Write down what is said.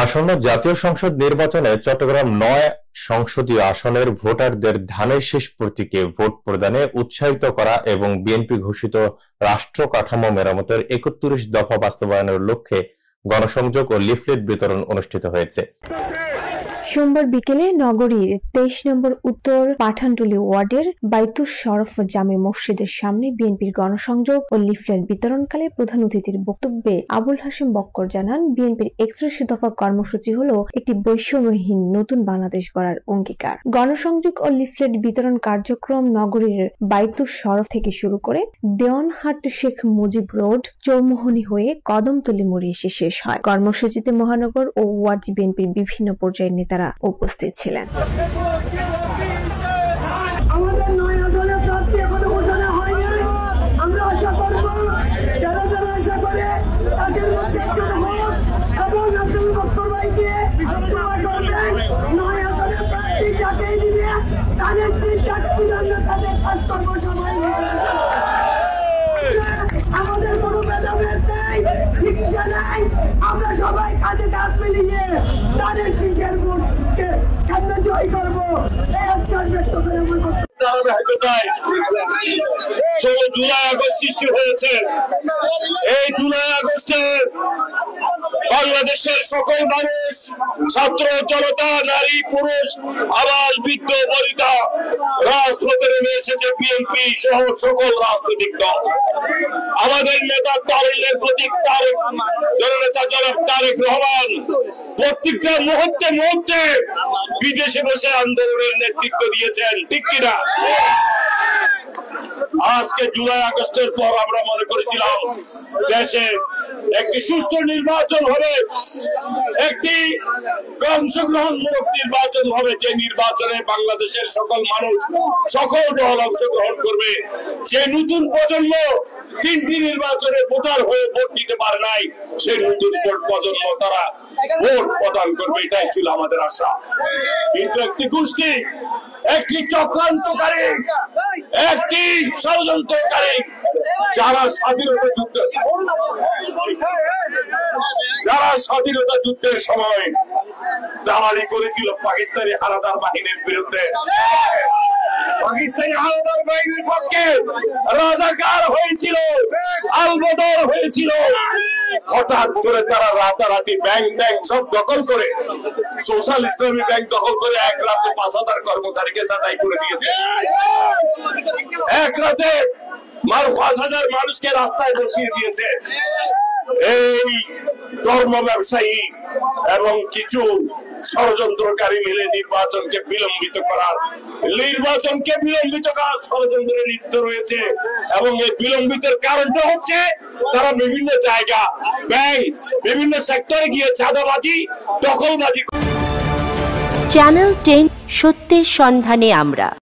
আসন্ন জাতীয় সংসদ নির্বাচনে চট্টগ্রাম ৯ সংসদীয় আসনের ভোটারদের ধানের শীষ প্রতীকে ভোট প্রদানে উৎসাহিত করা এবং বিএনপি ঘোষিত রাষ্ট্র কাঠামো মেরামতের ৩১ দফা বাস্তবায়নের লক্ষ্যে গণসংযোগ ও লিফলেট বিতরণ অনুষ্ঠিত হয়েছে। সোমবার বিকেলে নগরীর ২৩ নম্বর উত্তর পাঠানটুলি ওয়ার্ডের বাইতুস শরফ জামে মসজিদের সামনে বিএনপির গণসংযোগ ও লিফলেট বিতরণকালে প্রধান অতিথির বক্তব্যে আবুল হাশেম বক্কর জানান, বিএনপির ৩১ দফা কর্মসূচি হল একটি বৈষম্যহীন নতুন বাংলাদেশ গড়ার অঙ্গীকার। গণসংযোগ ও লিফলেট বিতরণ কার্যক্রম নগরীর বাইতুস শরফ থেকে শুরু করে দেওয়ানহাট শেখ মুজিব রোড চৌমুহনী হয়ে কদমতলী মোড়ে এসে শেষ হয়। কর্মসূচিতে মহানগর ও ওয়ার্ড বিএনপির বিভিন্ন পর্যায়ের নেতারা উপস্থিত ছিলেন। আমাদের কোনো ভেদাভেদ নেই, হিংসা নাই, আমরা সবাই কাঁধে কাঁধ মিলিয়ে তাদের শীষের ভোটকে সামনে জয় করবো, এই আশ্বাস ব্যক্ত করে আমার 16 জুলাই আগস্ট সৃষ্টি হয়েছে। এই জুলাই আগস্টে বাংলাদেশের সকল মানুষ, ছাত্র জনতা, নারী পুরুষ, আবাল বৃদ্ধ বনিতা রাজপথে নেমে এসেছে। বিএনপি সহ সকল রাজনৈতিক দল। আমাদের নেতা তারেকের প্রতীক জননেতা জনাব তারেক রহমান প্রত্যেকটা মুহূর্তে বিদেশে বসে আন্দোলনের নেতৃত্ব দিয়েছেন, ঠিক কিনা? আজকে জুলাই আগস্টের পর আমরা মনে করেছিলাম দেশে একটি সুষ্ঠু নির্বাচন হবে, একটি অংশগ্রহণমূলক নির্বাচন হবে, যে নির্বাচনে বাংলাদেশের সকল মানুষ, সকল দল অংশগ্রহণ করবে। যে নতুন প্রজন্ম 3টি নির্বাচনে ভোটার হয়ে ভোট দিতে পারে নাই, সেই নতুন প্রজন্ম তারা ভোট প্রদান করবে, এটাই ছিল আমাদের আশা। কিন্তু একটি গোষ্ঠী, একটি চক্রান্তকারী, একটি ষড়যন্ত্রকারী, যারা স্বাধীনতা যুদ্ধের সময় দালালি করেছিল পাকিস্তানি হানাদার বাহিনীর বিরুদ্ধে, পাকিস্তানি হানাদার বাহিনীর পক্ষে রাজাকার হয়েছিল, আলবদর হয়েছিল। হঠাৎ করে তারা রাতারাতি ব্যাংক সব দখল করে, সোশ্যাল ইসলামী ব্যাংক দখল করে এক রাতে ৫,০০০ কর্মচারীকে ছাঁটাই করে দিয়েছে। এক রাতে ৫,০০০ মানুষকে রাস্তায় বসিয়ে দিয়েছে। এই ধর্ম ব্যবসায়ী এবং কিছু ষড়যন্ত্রকারী মিলে নির্বাচনকে বিলম্বিত করার ষড়যন্ত্রে লিপ্ত রয়েছে। এবং এই বিলম্বিতের কারণটা হচ্ছে তারা বিভিন্ন জায়গা, ব্যাংক, বিভিন্ন সেক্টরে গিয়ে চাঁদাবাজি, দখলবাজি। চ্যানেল 10 সত্যের সন্ধানে আমরা।